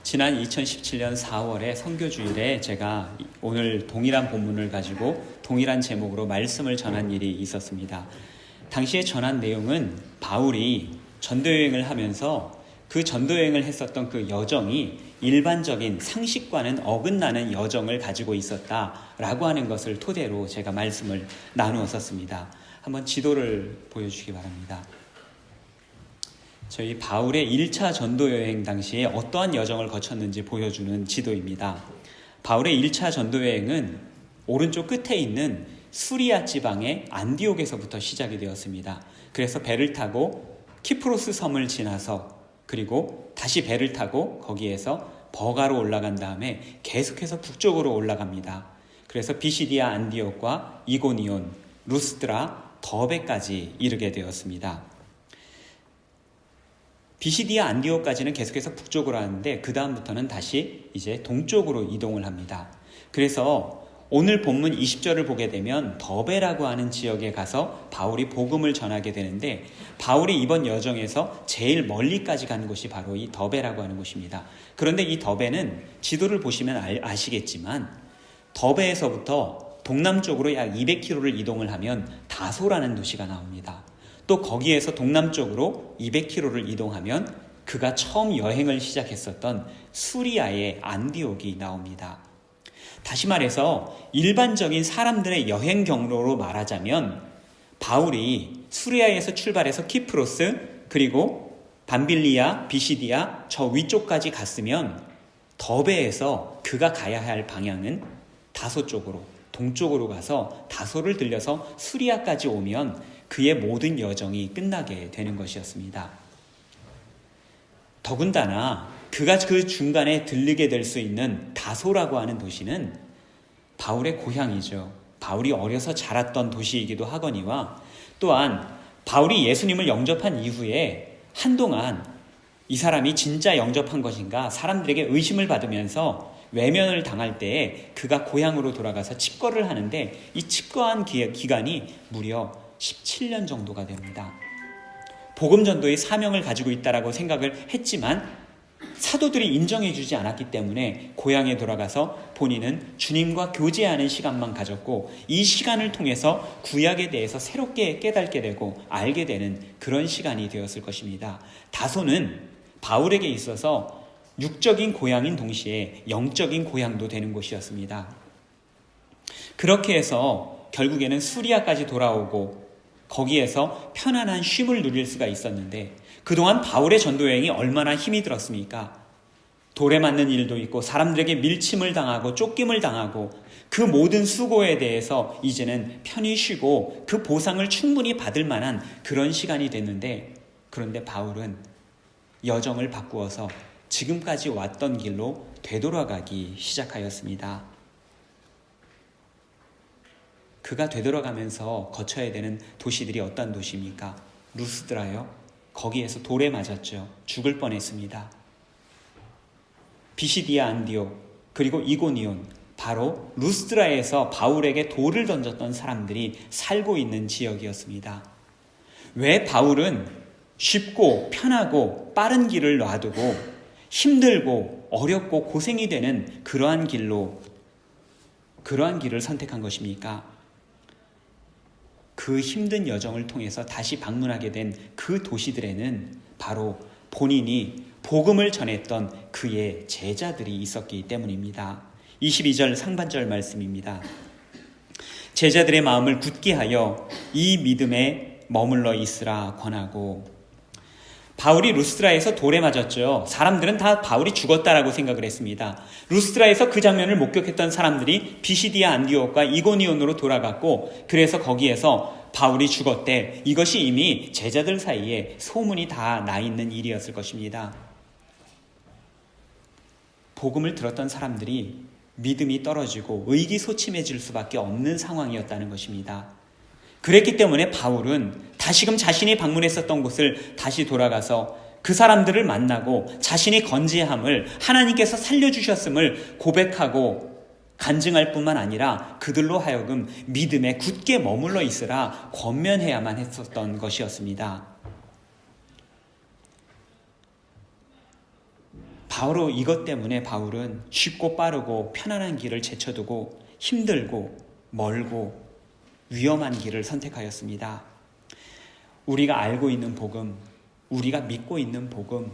지난 2017년 4월에 선교주일에 제가 오늘 동일한 본문을 가지고 동일한 제목으로 말씀을 전한 일이 있었습니다. 당시에 전한 내용은 바울이 전도여행을 하면서 그 전도여행을 했었던 그 여정이 일반적인 상식과는 어긋나는 여정을 가지고 있었다라고 하는 것을 토대로 제가 말씀을 나누었었습니다. 한번 지도를 보여주시기 바랍니다. 저희 바울의 1차 전도여행 당시에 어떠한 여정을 거쳤는지 보여주는 지도입니다. 바울의 1차 전도여행은 오른쪽 끝에 있는 수리아 지방의 안디옥에서부터 시작이 되었습니다. 그래서 배를 타고 키프로스 섬을 지나서 그리고 다시 배를 타고 거기에서 버가로 올라간 다음에 계속해서 북쪽으로 올라갑니다. 그래서 비시디아 안디옥과 이고니온, 루스드라, 더베까지 이르게 되었습니다. 비시디아 안디옥까지는 계속해서 북쪽으로 하는데 그 다음부터는 다시 이제 동쪽으로 이동을 합니다. 그래서 오늘 본문 20절을 보게 되면 더베라고 하는 지역에 가서 바울이 복음을 전하게 되는데 바울이 이번 여정에서 제일 멀리까지 간 곳이 바로 이 더베라고 하는 곳입니다. 그런데 이 더베는 지도를 보시면 아시겠지만 더베에서부터 동남쪽으로 약 200km를 이동을 하면 다소라는 도시가 나옵니다. 또 거기에서 동남쪽으로 200km를 이동하면 그가 처음 여행을 시작했었던 수리아의 안디옥이 나옵니다. 다시 말해서 일반적인 사람들의 여행 경로로 말하자면 바울이 수리아에서 출발해서 키프로스 그리고 밤빌리아, 비시디아 저 위쪽까지 갔으면 더베에서 그가 가야 할 방향은 다소 쪽으로 동쪽으로 가서 다소를 들려서 수리아까지 오면 그의 모든 여정이 끝나게 되는 것이었습니다. 더군다나 그가 그 중간에 들르게 될 수 있는 다소라고 하는 도시는 바울의 고향이죠. 바울이 어려서 자랐던 도시이기도 하거니와 또한 바울이 예수님을 영접한 이후에 한동안 이 사람이 진짜 영접한 것인가 사람들에게 의심을 받으면서 외면을 당할 때에 그가 고향으로 돌아가서 칩거를 하는데 이 칩거한 기간이 무려 17년 정도가 됩니다. 복음 전도의 사명을 가지고 있다라고 생각을 했지만 사도들이 인정해 주지 않았기 때문에 고향에 돌아가서 본인은 주님과 교제하는 시간만 가졌고 이 시간을 통해서 구약에 대해서 새롭게 깨닫게 되고 알게 되는 그런 시간이 되었을 것입니다. 다소는 바울에게 있어서 육적인 고향인 동시에 영적인 고향도 되는 곳이었습니다. 그렇게 해서 결국에는 수리아까지 돌아오고 거기에서 편안한 쉼을 누릴 수가 있었는데 그동안 바울의 전도여행이 얼마나 힘이 들었습니까? 돌에 맞는 일도 있고 사람들에게 밀침을 당하고 쫓김을 당하고 그 모든 수고에 대해서 이제는 편히 쉬고 그 보상을 충분히 받을 만한 그런 시간이 됐는데 그런데 바울은 여정을 바꾸어서 지금까지 왔던 길로 되돌아가기 시작하였습니다. 그가 되돌아가면서 거쳐야 되는 도시들이 어떤 도시입니까? 루스드라요. 거기에서 돌에 맞았죠. 죽을 뻔했습니다. 비시디아 안디옥 그리고 이고니온 바로 루스드라에서 바울에게 돌을 던졌던 사람들이 살고 있는 지역이었습니다. 왜 바울은 쉽고 편하고 빠른 길을 놔두고 힘들고 어렵고 고생이 되는 그러한 길을 선택한 것입니까? 그 힘든 여정을 통해서 다시 방문하게 된 그 도시들에는 바로 본인이 복음을 전했던 그의 제자들이 있었기 때문입니다. 22절 상반절 말씀입니다. 제자들의 마음을 굳게 하여 이 믿음에 머물러 있으라 권하고. 바울이 루스드라에서 돌에 맞았죠. 사람들은 다 바울이 죽었다라고 생각을 했습니다. 루스드라에서 그 장면을 목격했던 사람들이 비시디아 안디옥과 이고니온으로 돌아갔고 그래서 거기에서 바울이 죽었대. 이것이 이미 제자들 사이에 소문이 다 나 있는 일이었을 것입니다. 복음을 들었던 사람들이 믿음이 떨어지고 의기소침해질 수밖에 없는 상황이었다는 것입니다. 그랬기 때문에 바울은 다시금 자신이 방문했었던 곳을 다시 돌아가서 그 사람들을 만나고 자신이 건재함을 하나님께서 살려주셨음을 고백하고 간증할 뿐만 아니라 그들로 하여금 믿음에 굳게 머물러 있으라 권면해야만 했었던 것이었습니다. 바로 이것 때문에 바울은 쉽고 빠르고 편안한 길을 제쳐두고 힘들고 멀고 위험한 길을 선택하였습니다. 우리가 알고 있는 복음, 우리가 믿고 있는 복음,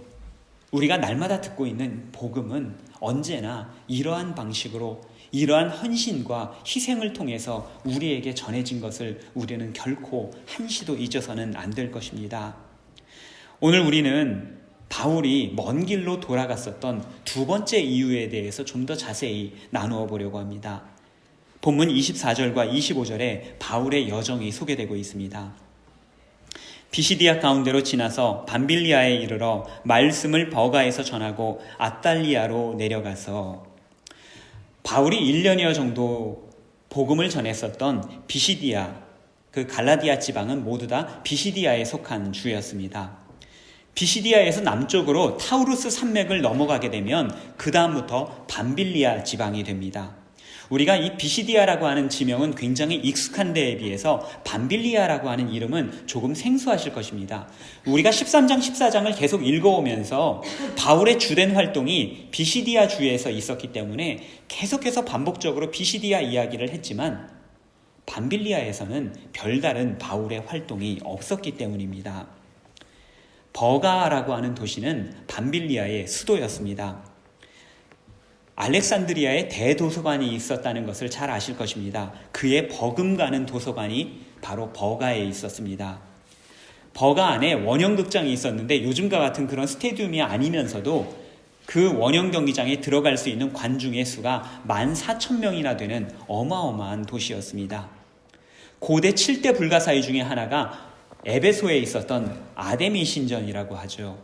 우리가 날마다 듣고 있는 복음은 언제나 이러한 방식으로, 이러한 헌신과 희생을 통해서 우리에게 전해진 것을 우리는 결코 한시도 잊어서는 안 될 것입니다. 오늘 우리는 바울이 먼 길로 돌아갔었던 두 번째 이유에 대해서 좀 더 자세히 나누어 보려고 합니다. 본문 24절과 25절에 바울의 여정이 소개되고 있습니다. 비시디아 가운데로 지나서 밤빌리아에 이르러 말씀을 버가에서 전하고 아탈리아로 내려가서, 바울이 1년여 정도 복음을 전했었던 비시디아, 그 갈라디아 지방은 모두 다 비시디아에 속한 주였습니다. 비시디아에서 남쪽으로 타우루스 산맥을 넘어가게 되면 그 다음부터 밤빌리아 지방이 됩니다. 우리가 이 비시디아라고 하는 지명은 굉장히 익숙한 데에 비해서 밤빌리아라고 하는 이름은 조금 생소하실 것입니다. 우리가 13장, 14장을 계속 읽어오면서 바울의 주된 활동이 비시디아 주에서 있었기 때문에 계속해서 반복적으로 비시디아 이야기를 했지만 밤빌리아에서는 별다른 바울의 활동이 없었기 때문입니다. 버가라고 하는 도시는 밤빌리아의 수도였습니다. 알렉산드리아에 대도서관이 있었다는 것을 잘 아실 것입니다. 그의 버금가는 도서관이 바로 버가에 있었습니다. 버가 안에 원형극장이 있었는데 요즘과 같은 그런 스테디움이 아니면서도 그 원형 경기장에 들어갈 수 있는 관중의 수가 14,000명이나 되는 어마어마한 도시였습니다. 고대 7대 불가사의 중에 하나가 에베소에 있었던 아데미 신전이라고 하죠.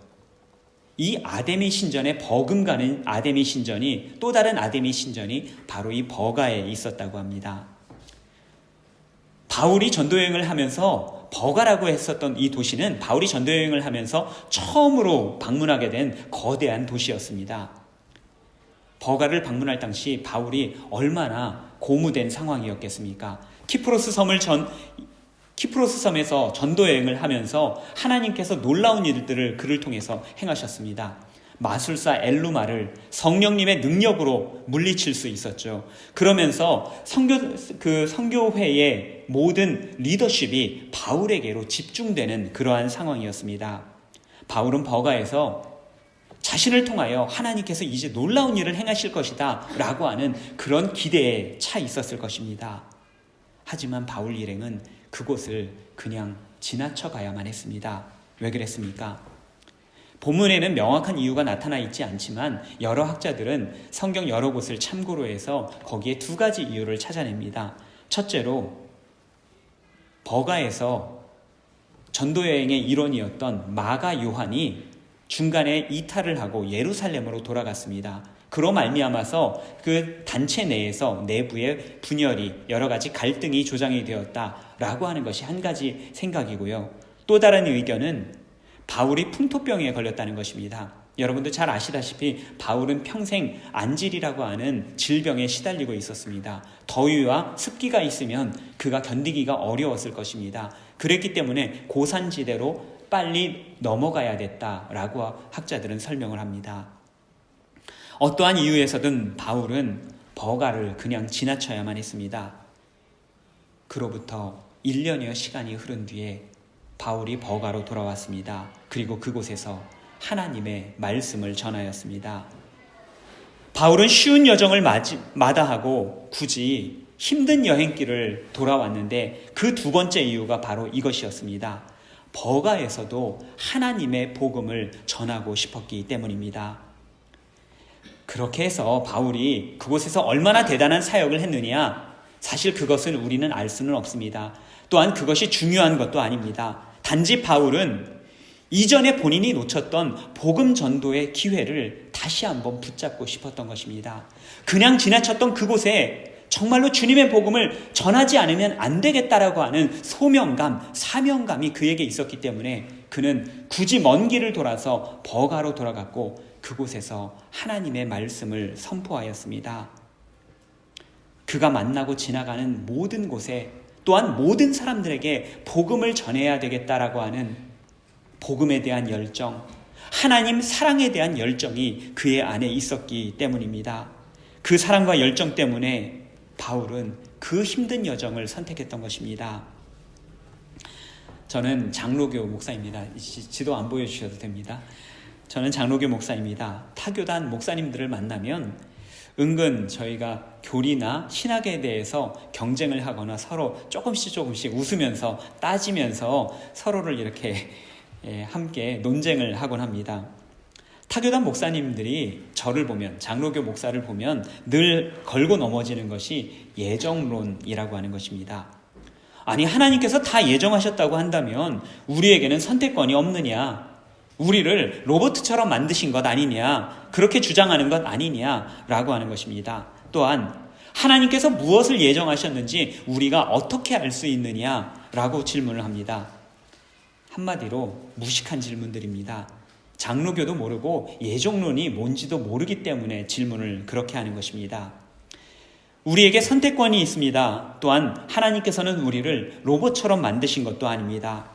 이 아데미 신전에 버금가는 아데미 신전이, 또 다른 아데미 신전이 바로 이 버가에 있었다고 합니다. 바울이 전도여행을 하면서 버가라고 했었던 이 도시는 바울이 전도여행을 하면서 처음으로 방문하게 된 거대한 도시였습니다. 버가를 방문할 당시 바울이 얼마나 고무된 상황이었겠습니까? 키프로스 섬에서 전도여행을 하면서 하나님께서 놀라운 일들을 그를 통해서 행하셨습니다. 마술사 엘루마를 성령님의 능력으로 물리칠 수 있었죠. 그러면서 선교회의 모든 리더십이 바울에게로 집중되는 그러한 상황이었습니다. 바울은 버가에서 자신을 통하여 하나님께서 이제 놀라운 일을 행하실 것이다 라고 하는 그런 기대에 차 있었을 것입니다. 하지만 바울 일행은 그곳을 그냥 지나쳐 가야만 했습니다. 왜 그랬습니까? 본문에는 명확한 이유가 나타나 있지 않지만 여러 학자들은 성경 여러 곳을 참고로 해서 거기에 두 가지 이유를 찾아냅니다. 첫째로 버가에서 전도여행의 일원이었던 마가 요한이 중간에 이탈을 하고 예루살렘으로 돌아갔습니다. 그로 말미암아서 그 단체 내에서 내부의 분열이, 여러 가지 갈등이 조장이 되었다라고 하는 것이 한 가지 생각이고요. 또 다른 의견은 바울이 풍토병에 걸렸다는 것입니다. 여러분들 잘 아시다시피 바울은 평생 안질이라고 하는 질병에 시달리고 있었습니다. 더위와 습기가 있으면 그가 견디기가 어려웠을 것입니다. 그랬기 때문에 고산지대로 빨리 넘어가야 됐다라고 학자들은 설명을 합니다. 어떠한 이유에서든 바울은 버가를 그냥 지나쳐야만 했습니다. 그로부터 1년여 시간이 흐른 뒤에 바울이 버가로 돌아왔습니다. 그리고 그곳에서 하나님의 말씀을 전하였습니다. 바울은 쉬운 여정을 마다하고 굳이 힘든 여행길을 돌아왔는데 그 두 번째 이유가 바로 이것이었습니다. 버가에서도 하나님의 복음을 전하고 싶었기 때문입니다. 그렇게 해서 바울이 그곳에서 얼마나 대단한 사역을 했느냐, 사실 그것을 우리는 알 수는 없습니다. 또한 그것이 중요한 것도 아닙니다. 단지 바울은 이전에 본인이 놓쳤던 복음 전도의 기회를 다시 한번 붙잡고 싶었던 것입니다. 그냥 지나쳤던 그곳에 정말로 주님의 복음을 전하지 않으면 안 되겠다라고 하는 소명감, 사명감이 그에게 있었기 때문에 그는 굳이 먼 길을 돌아서 버가로 돌아갔고 그곳에서 하나님의 말씀을 선포하였습니다. 그가 만나고 지나가는 모든 곳에, 또한 모든 사람들에게 복음을 전해야 되겠다라고 하는 복음에 대한 열정, 하나님 사랑에 대한 열정이 그의 안에 있었기 때문입니다. 그 사랑과 열정 때문에 바울은 그 힘든 여정을 선택했던 것입니다. 저는 장로교 목사입니다. 지도 안 보여주셔도 됩니다. 저는 장로교 목사입니다. 타교단 목사님들을 만나면 은근 저희가 교리나 신학에 대해서 경쟁을 하거나 서로 조금씩 웃으면서 따지면서 서로를 이렇게 함께 논쟁을 하곤 합니다. 타교단 목사님들이 저를 보면, 장로교 목사를 보면 늘 걸고 넘어지는 것이 예정론이라고 하는 것입니다. 아니, 하나님께서 다 예정하셨다고 한다면 우리에게는 선택권이 없느냐? 우리를 로봇처럼 만드신 것 아니냐? 그렇게 주장하는 것 아니냐라고 하는 것입니다. 또한 하나님께서 무엇을 예정하셨는지 우리가 어떻게 알 수 있느냐라고 질문을 합니다. 한마디로 무식한 질문들입니다. 장로교도 모르고 예정론이 뭔지도 모르기 때문에 질문을 그렇게 하는 것입니다. 우리에게 선택권이 있습니다. 또한 하나님께서는 우리를 로봇처럼 만드신 것도 아닙니다.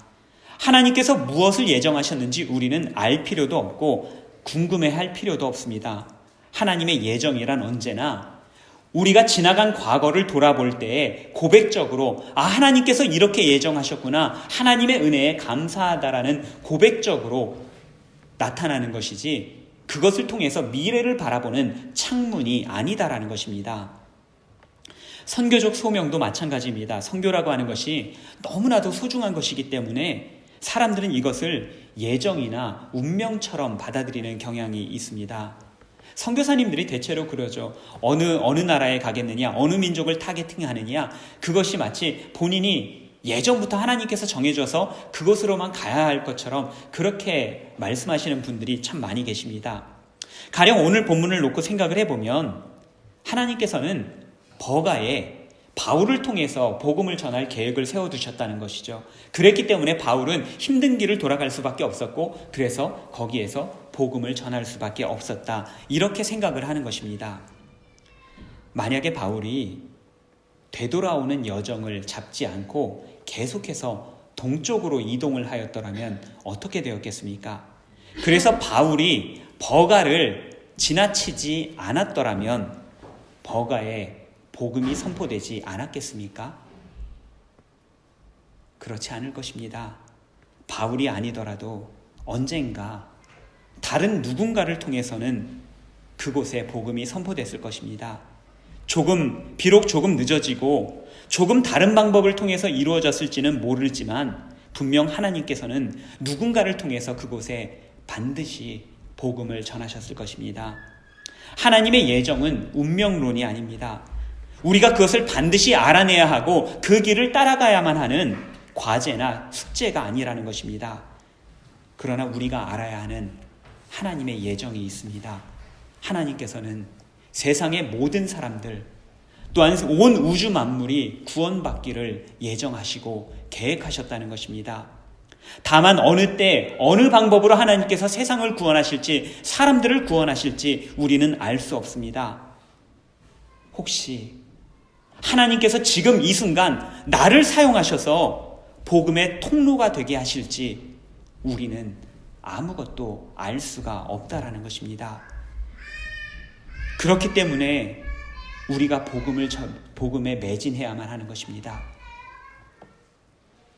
하나님께서 무엇을 예정하셨는지 우리는 알 필요도 없고 궁금해할 필요도 없습니다. 하나님의 예정이란 언제나 우리가 지나간 과거를 돌아볼 때에 고백적으로 하나님께서 이렇게 예정하셨구나, 하나님의 은혜에 감사하다라는 고백적으로 나타나는 것이지 그것을 통해서 미래를 바라보는 창문이 아니다라는 것입니다. 선교적 소명도 마찬가지입니다. 선교라고 하는 것이 너무나도 소중한 것이기 때문에 사람들은 이것을 예정이나 운명처럼 받아들이는 경향이 있습니다. 선교사님들이 대체로 그러죠. 어느 나라에 가겠느냐, 어느 민족을 타겟팅하느냐, 그것이 마치 본인이 예전부터 하나님께서 정해줘서 그곳으로만 가야 할 것처럼 그렇게 말씀하시는 분들이 참 많이 계십니다. 가령 오늘 본문을 놓고 생각을 해보면 하나님께서는 버가에 바울을 통해서 복음을 전할 계획을 세워두셨다는 것이죠. 그랬기 때문에 바울은 힘든 길을 돌아갈 수밖에 없었고 그래서 거기에서 복음을 전할 수밖에 없었다, 이렇게 생각을 하는 것입니다. 만약에 바울이 되돌아오는 여정을 잡지 않고 계속해서 동쪽으로 이동을 하였더라면 어떻게 되었겠습니까? 그래서 바울이 버가를 지나치지 않았더라면 버가에 복음이 선포되지 않았겠습니까? 그렇지 않을 것입니다. 바울이 아니더라도 언젠가 다른 누군가를 통해서는 그곳에 복음이 선포됐을 것입니다. 비록 조금 늦어지고 조금 다른 방법을 통해서 이루어졌을지는 모르지만 분명 하나님께서는 누군가를 통해서 그곳에 반드시 복음을 전하셨을 것입니다. 하나님의 예정은 운명론이 아닙니다. 우리가 그것을 반드시 알아내야 하고 그 길을 따라가야만 하는 과제나 숙제가 아니라는 것입니다. 그러나 우리가 알아야 하는 하나님의 예정이 있습니다. 하나님께서는 세상의 모든 사람들, 또한 온 우주 만물이 구원받기를 예정하시고 계획하셨다는 것입니다. 다만 어느 때 어느 방법으로 하나님께서 세상을 구원하실지 사람들을 구원하실지 우리는 알 수 없습니다. 혹시 하나님께서 지금 이 순간 나를 사용하셔서 복음의 통로가 되게 하실지 우리는 아무것도 알 수가 없다라는 것입니다. 그렇기 때문에 우리가 복음에 매진해야만 하는 것입니다.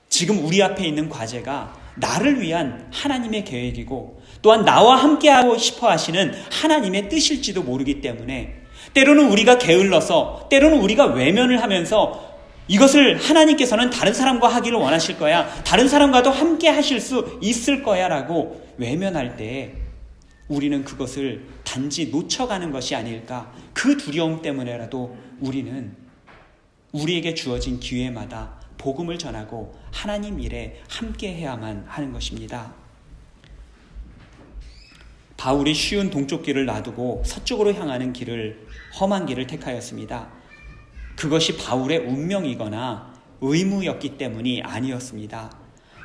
지금 우리 앞에 있는 과제가 나를 위한 하나님의 계획이고 또한 나와 함께하고 싶어 하시는 하나님의 뜻일지도 모르기 때문에 때로는 우리가 게을러서, 때로는 우리가 외면을 하면서 이것을 하나님께서는 다른 사람과 하기를 원하실 거야, 다른 사람과도 함께 하실 수 있을 거야 라고 외면할 때 우리는 그것을 단지 놓쳐가는 것이 아닐까, 그 두려움 때문에라도 우리는 우리에게 주어진 기회마다 복음을 전하고 하나님 일에 함께 해야만 하는 것입니다. 바울이 쉬운 동쪽 길을 놔두고 서쪽으로 향하는 험한 길을 택하였습니다. 그것이 바울의 운명이거나 의무였기 때문이 아니었습니다.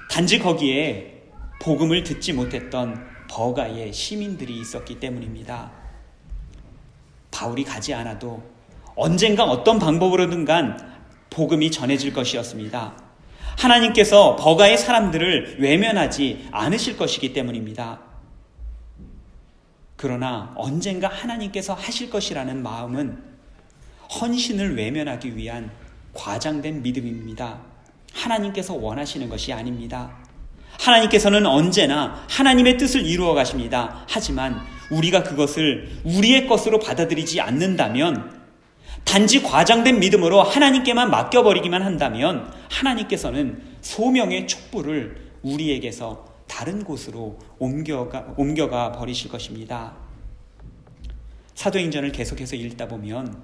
단지 거기에 복음을 듣지 못했던 버가의 시민들이 있었기 때문입니다. 바울이 가지 않아도 언젠가 어떤 방법으로든 간 복음이 전해질 것이었습니다. 하나님께서 버가의 사람들을 외면하지 않으실 것이기 때문입니다. 그러나 언젠가 하나님께서 하실 것이라는 마음은 헌신을 외면하기 위한 과장된 믿음입니다. 하나님께서 원하시는 것이 아닙니다. 하나님께서는 언제나 하나님의 뜻을 이루어 가십니다. 하지만 우리가 그것을 우리의 것으로 받아들이지 않는다면, 단지 과장된 믿음으로 하나님께만 맡겨버리기만 한다면 하나님께서는 소명의 촛불을 우리에게서 다른 곳으로 옮겨가 버리실 것입니다. 사도행전을 계속해서 읽다 보면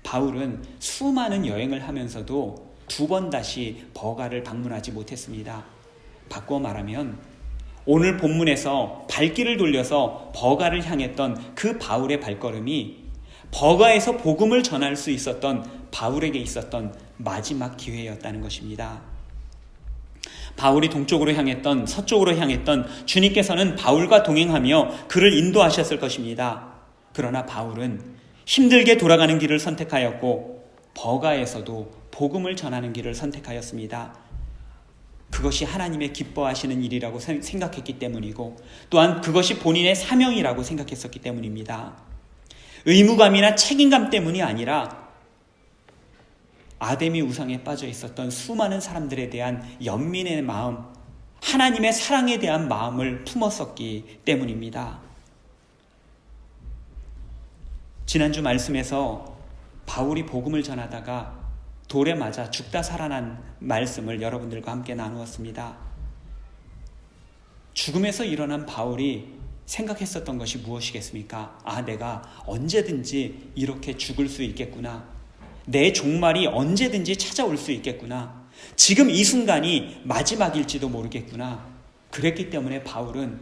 바울은 수많은 여행을 하면서도 2번 다시 버가를 방문하지 못했습니다. 바꿔 말하면 오늘 본문에서 발길을 돌려서 버가를 향했던 그 바울의 발걸음이 버가에서 복음을 전할 수 있었던 바울에게 있었던 마지막 기회였다는 것입니다. 바울이 동쪽으로 향했던, 서쪽으로 향했던, 주님께서는 바울과 동행하며 그를 인도하셨을 것입니다. 그러나 바울은 힘들게 돌아가는 길을 선택하였고 버가에서도 복음을 전하는 길을 선택하였습니다. 그것이 하나님의 기뻐하시는 일이라고 생각했기 때문이고, 또한 그것이 본인의 사명이라고 생각했었기 때문입니다. 의무감이나 책임감 때문이 아니라 아데미 우상에 빠져 있었던 수많은 사람들에 대한 연민의 마음, 하나님의 사랑에 대한 마음을 품었었기 때문입니다. 지난주 말씀에서 바울이 복음을 전하다가 돌에 맞아 죽다 살아난 말씀을 여러분들과 함께 나누었습니다. 죽음에서 일어난 바울이 생각했었던 것이 무엇이겠습니까? 내가 언제든지 이렇게 죽을 수 있겠구나. 내 종말이 언제든지 찾아올 수 있겠구나. 지금 이 순간이 마지막일지도 모르겠구나. 그랬기 때문에 바울은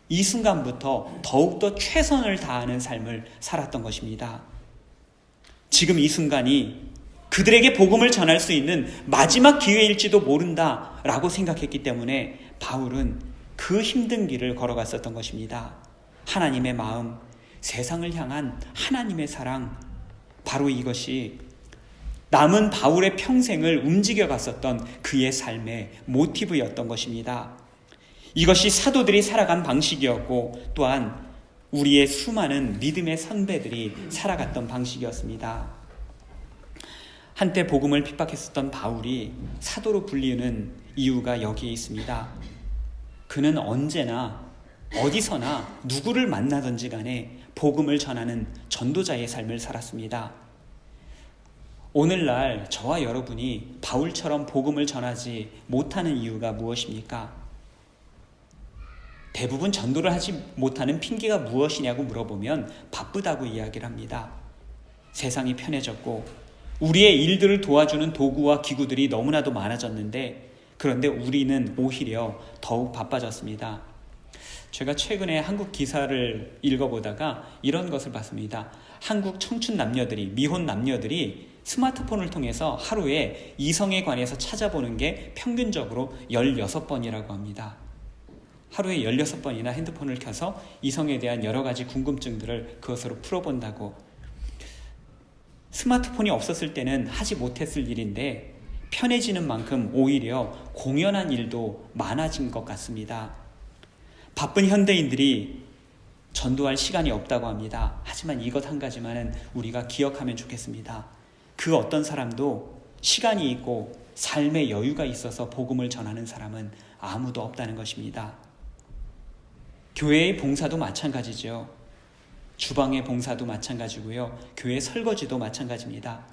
이 순간부터 더욱더 최선을 다하는 삶을 살았던 것입니다. 지금 이 순간이 그들에게 복음을 전할 수 있는 마지막 기회일지도 모른다라고 생각했기 때문에 바울은 그 힘든 길을 걸어갔었던 것입니다. 하나님의 마음, 세상을 향한 하나님의 사랑, 바로 이것이 남은 바울의 평생을 움직여갔었던 그의 삶의 모티브였던 것입니다. 이것이 사도들이 살아간 방식이었고, 또한 우리의 수많은 믿음의 선배들이 살아갔던 방식이었습니다. 한때 복음을 핍박했었던 바울이 사도로 불리는 이유가 여기에 있습니다. 그는 언제나 어디서나 누구를 만나든지 간에 복음을 전하는 전도자의 삶을 살았습니다. 오늘날 저와 여러분이 바울처럼 복음을 전하지 못하는 이유가 무엇입니까? 대부분 전도를 하지 못하는 핑계가 무엇이냐고 물어보면 바쁘다고 이야기를 합니다. 세상이 편해졌고 우리의 일들을 도와주는 도구와 기구들이 너무나도 많아졌는데, 그런데 우리는 오히려 더욱 바빠졌습니다. 제가 최근에 한국 기사를 읽어보다가 이런 것을 봤습니다. 한국 청춘 남녀들이, 미혼 남녀들이 스마트폰을 통해서 하루에 이성에 관해서 찾아보는 게 평균적으로 16번이라고 합니다. 하루에 16번이나 핸드폰을 켜서 이성에 대한 여러 가지 궁금증들을 그것으로 풀어본다고. 스마트폰이 없었을 때는 하지 못했을 일인데 편해지는 만큼 오히려 공연한 일도 많아진 것 같습니다. 바쁜 현대인들이 전도할 시간이 없다고 합니다. 하지만 이것 한 가지만은 우리가 기억하면 좋겠습니다. 그 어떤 사람도 시간이 있고 삶의 여유가 있어서 복음을 전하는 사람은 아무도 없다는 것입니다. 교회의 봉사도 마찬가지죠. 주방의 봉사도 마찬가지고요. 교회 설거지도 마찬가지입니다.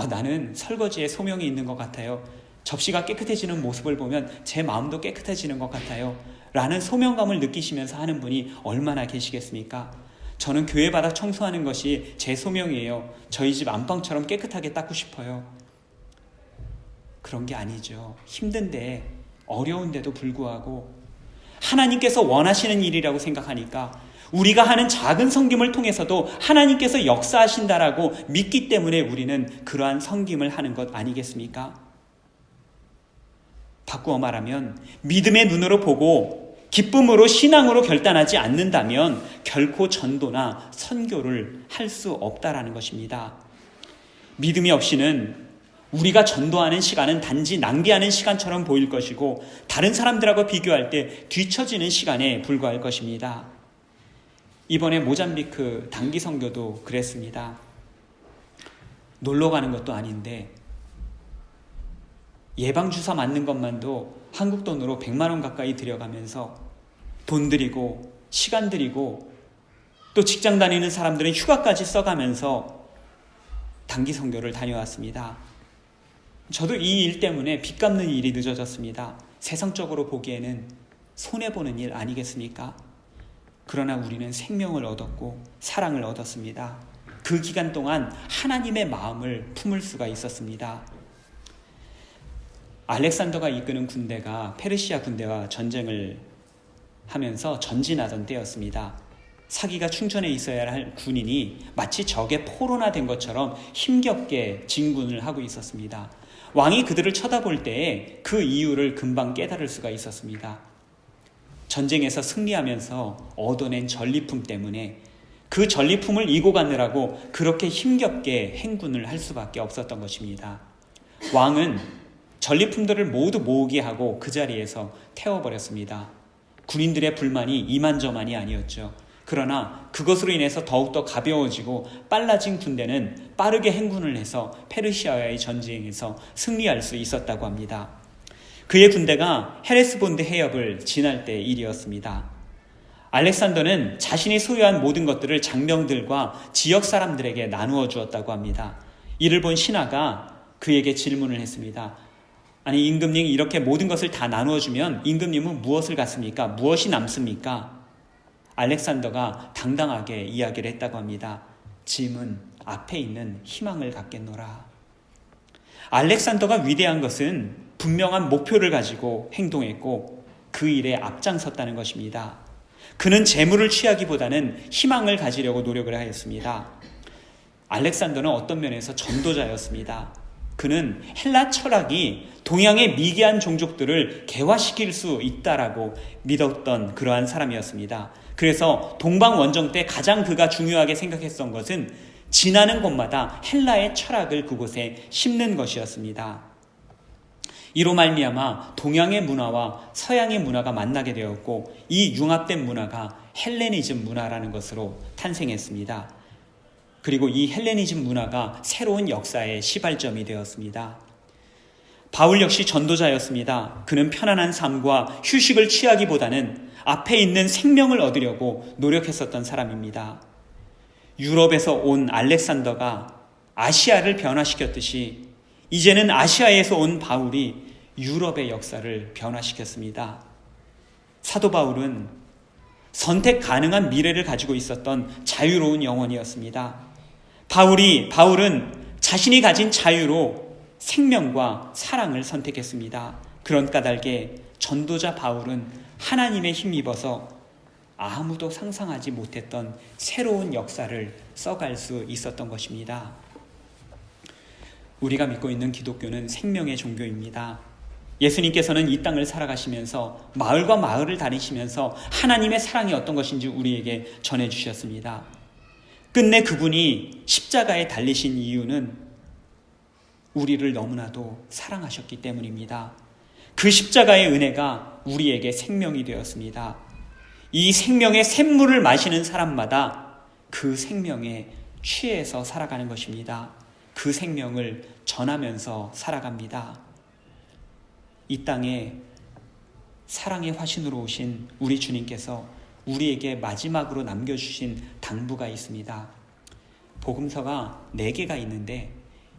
나는 설거지에 소명이 있는 것 같아요. 접시가 깨끗해지는 모습을 보면 제 마음도 깨끗해지는 것 같아요. 라는 소명감을 느끼시면서 하는 분이 얼마나 계시겠습니까? 저는 교회 바닥 청소하는 것이 제 소명이에요. 저희 집 안방처럼 깨끗하게 닦고 싶어요. 그런 게 아니죠. 힘든데, 어려운데도 불구하고 하나님께서 원하시는 일이라고 생각하니까 우리가 하는 작은 섬김을 통해서도 하나님께서 역사하신다라고 믿기 때문에 우리는 그러한 섬김을 하는 것 아니겠습니까? 바꾸어 말하면 믿음의 눈으로 보고 기쁨으로 신앙으로 결단하지 않는다면 결코 전도나 선교를 할 수 없다라는 것입니다. 믿음이 없이는 우리가 전도하는 시간은 단지 낭비하는 시간처럼 보일 것이고 다른 사람들하고 비교할 때 뒤처지는 시간에 불과할 것입니다. 이번에 모잠비크 단기 선교도 그랬습니다. 놀러 가는 것도 아닌데 예방주사 맞는 것만도 한국 돈으로 100만 원 가까이 들여가면서 돈 들이고 시간 들이고 또 직장 다니는 사람들은 휴가까지 써가면서 단기 선교를 다녀왔습니다. 저도 이 일 때문에 빚 갚는 일이 늦어졌습니다. 세상적으로 보기에는 손해보는 일 아니겠습니까? 그러나 우리는 생명을 얻었고 사랑을 얻었습니다. 그 기간 동안 하나님의 마음을 품을 수가 있었습니다. 알렉산더가 이끄는 군대가 페르시아 군대와 전쟁을 하면서 전진하던 때였습니다. 사기가 충천에 있어야 할 군인이 마치 적의 포로나 된 것처럼 힘겹게 진군을 하고 있었습니다. 왕이 그들을 쳐다볼 때에 그 이유를 금방 깨달을 수가 있었습니다. 전쟁에서 승리하면서 얻어낸 전리품 때문에 그 전리품을 이고 가느라고 그렇게 힘겹게 행군을 할 수밖에 없었던 것입니다. 왕은 전리품들을 모두 모으게 하고 그 자리에서 태워버렸습니다. 군인들의 불만이 이만저만이 아니었죠. 그러나 그것으로 인해서 더욱더 가벼워지고 빨라진 군대는 빠르게 행군을 해서 페르시아와의 전쟁에서 승리할 수 있었다고 합니다. 그의 군대가 헤레스본드 해협을 지날 때 일이었습니다. 알렉산더는 자신이 소유한 모든 것들을 장병들과 지역 사람들에게 나누어 주었다고 합니다. 이를 본 신하가 그에게 질문을 했습니다. 아니, 임금님, 이렇게 모든 것을 다 나누어 주면 임금님은 무엇을 갖습니까? 무엇이 남습니까? 알렉산더가 당당하게 이야기를 했다고 합니다. 짐은 앞에 있는 희망을 갖겠노라. 알렉산더가 위대한 것은 분명한 목표를 가지고 행동했고 그 일에 앞장섰다는 것입니다. 그는 재물을 취하기보다는 희망을 가지려고 노력을 하였습니다. 알렉산더는 어떤 면에서 전도자였습니다. 그는 헬라 철학이 동양의 미개한 종족들을 개화시킬 수 있다라고 믿었던 그러한 사람이었습니다. 그래서 동방 원정 때 가장 그가 중요하게 생각했던 것은 지나는 곳마다 헬라의 철학을 그곳에 심는 것이었습니다. 이로 말미암아 동양의 문화와 서양의 문화가 만나게 되었고 이 융합된 문화가 헬레니즘 문화라는 것으로 탄생했습니다. 그리고 이 헬레니즘 문화가 새로운 역사의 시발점이 되었습니다. 바울 역시 전도자였습니다. 그는 편안한 삶과 휴식을 취하기보다는 앞에 있는 생명을 얻으려고 노력했었던 사람입니다. 유럽에서 온 알렉산더가 아시아를 변화시켰듯이 이제는 아시아에서 온 바울이 유럽의 역사를 변화시켰습니다. 사도 바울은 선택 가능한 미래를 가지고 있었던 자유로운 영혼이었습니다. 바울은 자신이 가진 자유로 생명과 사랑을 선택했습니다. 그런 까닭에 전도자 바울은 하나님의 힘입어서 아무도 상상하지 못했던 새로운 역사를 써갈 수 있었던 것입니다. 우리가 믿고 있는 기독교는 생명의 종교입니다. 예수님께서는 이 땅을 살아가시면서 마을과 마을을 다니시면서 하나님의 사랑이 어떤 것인지 우리에게 전해주셨습니다. 끝내 그분이 십자가에 달리신 이유는 우리를 너무나도 사랑하셨기 때문입니다. 그 십자가의 은혜가 우리에게 생명이 되었습니다. 이 생명의 샘물을 마시는 사람마다 그 생명에 취해서 살아가는 것입니다. 그 생명을 전하면서 살아갑니다. 이 땅에 사랑의 화신으로 오신 우리 주님께서 우리에게 마지막으로 남겨주신 당부가 있습니다. 복음서가 4개가 있는데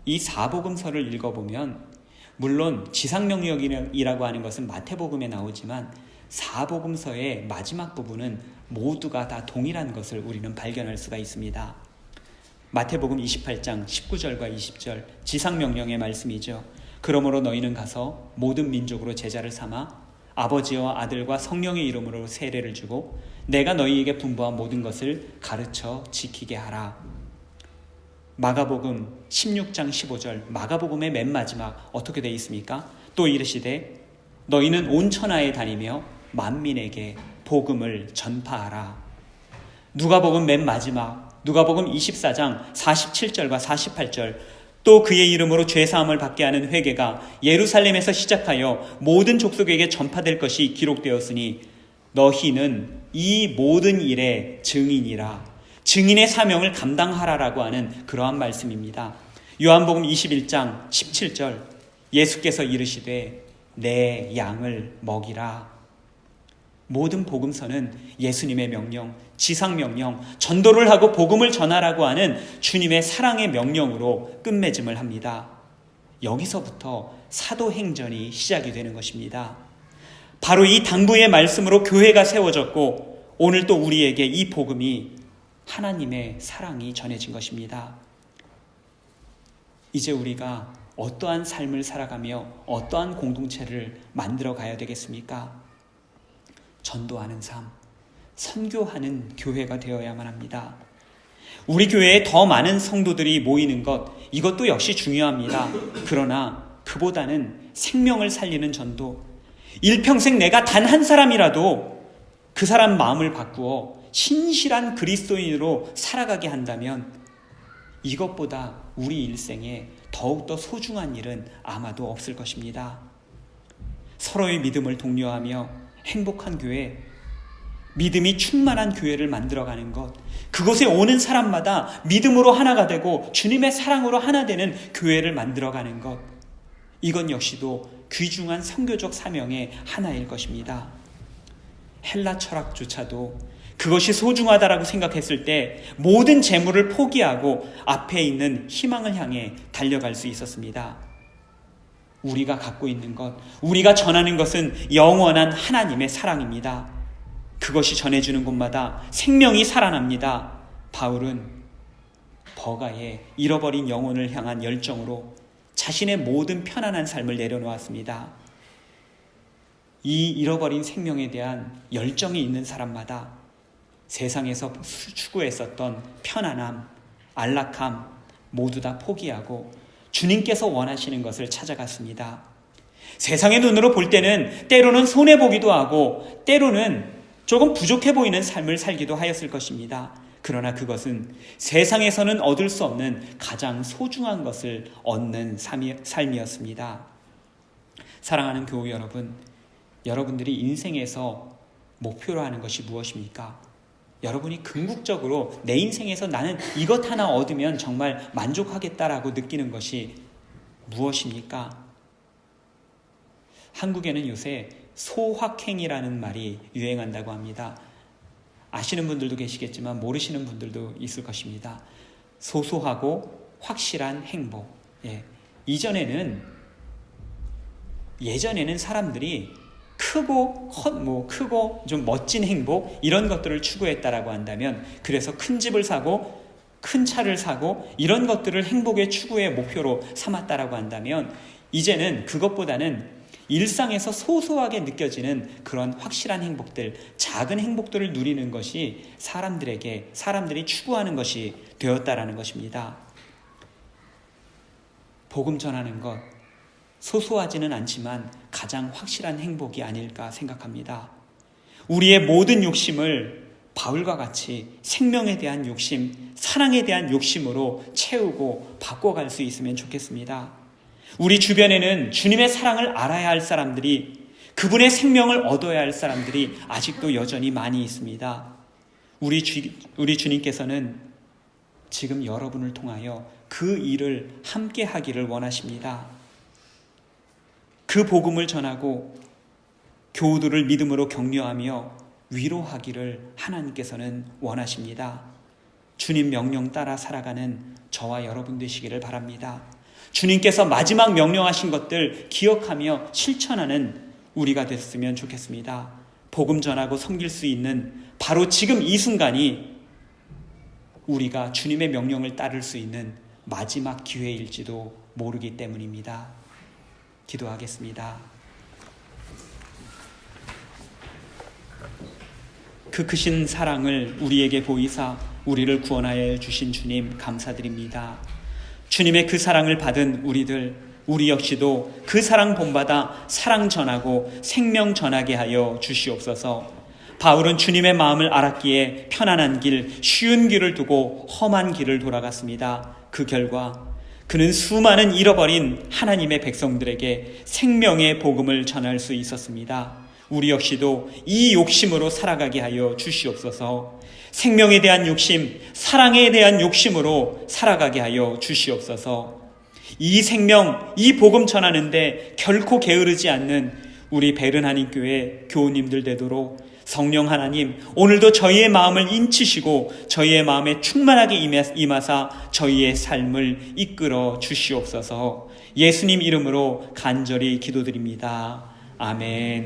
이 4복음서를 읽어보면 물론 지상명령이라고 하는 것은 마태복음에 나오지만 4복음서의 마지막 부분은 모두가 다 동일한 것을 우리는 발견할 수가 있습니다. 마태복음 28장 19절과 20절 지상명령의 말씀이죠. 그러므로 너희는 가서 모든 민족으로 제자를 삼아 아버지와 아들과 성령의 이름으로 세례를 주고 내가 너희에게 분부한 모든 것을 가르쳐 지키게 하라. 마가복음 16장 15절 마가복음의 맨 마지막 어떻게 되어 있습니까? 또 이르시되 너희는 온 천하에 다니며 만민에게 복음을 전파하라. 누가복음 맨 마지막 누가복음 24장 47절과 48절 또 그의 이름으로 죄사함을 받게 하는 회개가 예루살렘에서 시작하여 모든 족속에게 전파될 것이 기록되었으니 너희는 이 모든 일의 증인이라, 증인의 사명을 감당하라라고 하는 그러한 말씀입니다. 요한복음 21장 17절, 예수께서 이르시되 내 양을 먹이라. 모든 복음서는 예수님의 명령, 지상명령, 전도를 하고 복음을 전하라고 하는 주님의 사랑의 명령으로 끝맺음을 합니다. 여기서부터 사도행전이 시작이 되는 것입니다. 바로 이 당부의 말씀으로 교회가 세워졌고, 오늘 또 우리에게 이 복음이, 하나님의 사랑이 전해진 것입니다. 이제 우리가 어떠한 삶을 살아가며 어떠한 공동체를 만들어 가야 되겠습니까? 전도하는 삶, 선교하는 교회가 되어야만 합니다. 우리 교회에 더 많은 성도들이 모이는 것, 이것도 역시 중요합니다. 그러나 그보다는 생명을 살리는 전도, 일평생 내가 단 한 사람이라도 그 사람 마음을 바꾸어 신실한 그리스도인으로 살아가게 한다면 이것보다 우리 일생에 더욱더 소중한 일은 아마도 없을 것입니다. 서로의 믿음을 독려하며 행복한 교회, 믿음이 충만한 교회를 만들어가는 것, 그곳에 오는 사람마다 믿음으로 하나가 되고 주님의 사랑으로 하나 되는 교회를 만들어가는 것, 이건 역시도 귀중한 선교적 사명의 하나일 것입니다. 헬라 철학조차도 그것이 소중하다라고 생각했을 때 모든 재물을 포기하고 앞에 있는 희망을 향해 달려갈 수 있었습니다. 우리가 갖고 있는 것, 우리가 전하는 것은 영원한 하나님의 사랑입니다. 그것이 전해주는 곳마다 생명이 살아납니다. 바울은 버가의 잃어버린 영혼을 향한 열정으로 자신의 모든 편안한 삶을 내려놓았습니다. 이 잃어버린 생명에 대한 열정이 있는 사람마다 세상에서 추구했었던 편안함, 안락함 모두 다 포기하고 주님께서 원하시는 것을 찾아갔습니다. 세상의 눈으로 볼 때는 때로는 손해보기도 하고 때로는 조금 부족해 보이는 삶을 살기도 하였을 것입니다. 그러나 그것은 세상에서는 얻을 수 없는 가장 소중한 것을 얻는 삶이었습니다. 사랑하는 교우 여러분, 여러분들이 인생에서 목표로 하는 것이 무엇입니까? 여러분이 궁극적으로 내 인생에서 나는 이것 하나 얻으면 정말 만족하겠다라고 느끼는 것이 무엇입니까? 한국에는 요새 소확행이라는 말이 유행한다고 합니다. 아시는 분들도 계시겠지만 모르시는 분들도 있을 것입니다. 소소하고 확실한 행복. 예전에는 사람들이 크고 좀 멋진 행복, 이런 것들을 추구했다라고 한다면, 그래서 큰 집을 사고 큰 차를 사고 이런 것들을 행복의 추구의 목표로 삼았다라고 한다면, 이제는 그것보다는 일상에서 소소하게 느껴지는 그런 확실한 행복들, 작은 행복들을 누리는 것이 사람들이 추구하는 것이 되었다라는 것입니다. 복음 전하는 것, 소소하지는 않지만 가장 확실한 행복이 아닐까 생각합니다. 우리의 모든 욕심을 바울과 같이 생명에 대한 욕심, 사랑에 대한 욕심으로 채우고 바꿔갈 수 있으면 좋겠습니다. 우리 주변에는 주님의 사랑을 알아야 할 사람들이, 그분의 생명을 얻어야 할 사람들이 아직도 여전히 많이 있습니다. 우리 주님께서는 지금 여러분을 통하여 그 일을 함께 하기를 원하십니다. 그 복음을 전하고 교우들을 믿음으로 격려하며 위로하기를 하나님께서는 원하십니다. 주님 명령 따라 살아가는 저와 여러분 되시기를 바랍니다. 주님께서 마지막 명령하신 것들 기억하며 실천하는 우리가 됐으면 좋겠습니다. 복음 전하고 섬길 수 있는 바로 지금 이 순간이 우리가 주님의 명령을 따를 수 있는 마지막 기회일지도 모르기 때문입니다. 기도하겠습니다. 그 크신 사랑을 우리에게 보이사 우리를 구원하여 주신 주님 감사드립니다. 주님의 그 사랑을 받은 우리 역시도 그 사랑 본받아 사랑 전하고 생명 전하게 하여 주시옵소서. 바울은 주님의 마음을 알았기에 편안한 길, 쉬운 길을 두고 험한 길을 돌아갔습니다. 그 결과 그는 수많은 잃어버린 하나님의 백성들에게 생명의 복음을 전할 수 있었습니다. 우리 역시도 이 욕심으로 살아가게 하여 주시옵소서. 생명에 대한 욕심, 사랑에 대한 욕심으로 살아가게 하여 주시옵소서. 이 생명, 이 복음 전하는데 결코 게으르지 않는 우리 베른하님 교회 교우님들 되도록 성령 하나님, 오늘도 저희의 마음을 인치시고 저희의 마음에 충만하게 임하사 저희의 삶을 이끌어 주시옵소서. 예수님 이름으로 간절히 기도드립니다. 아멘.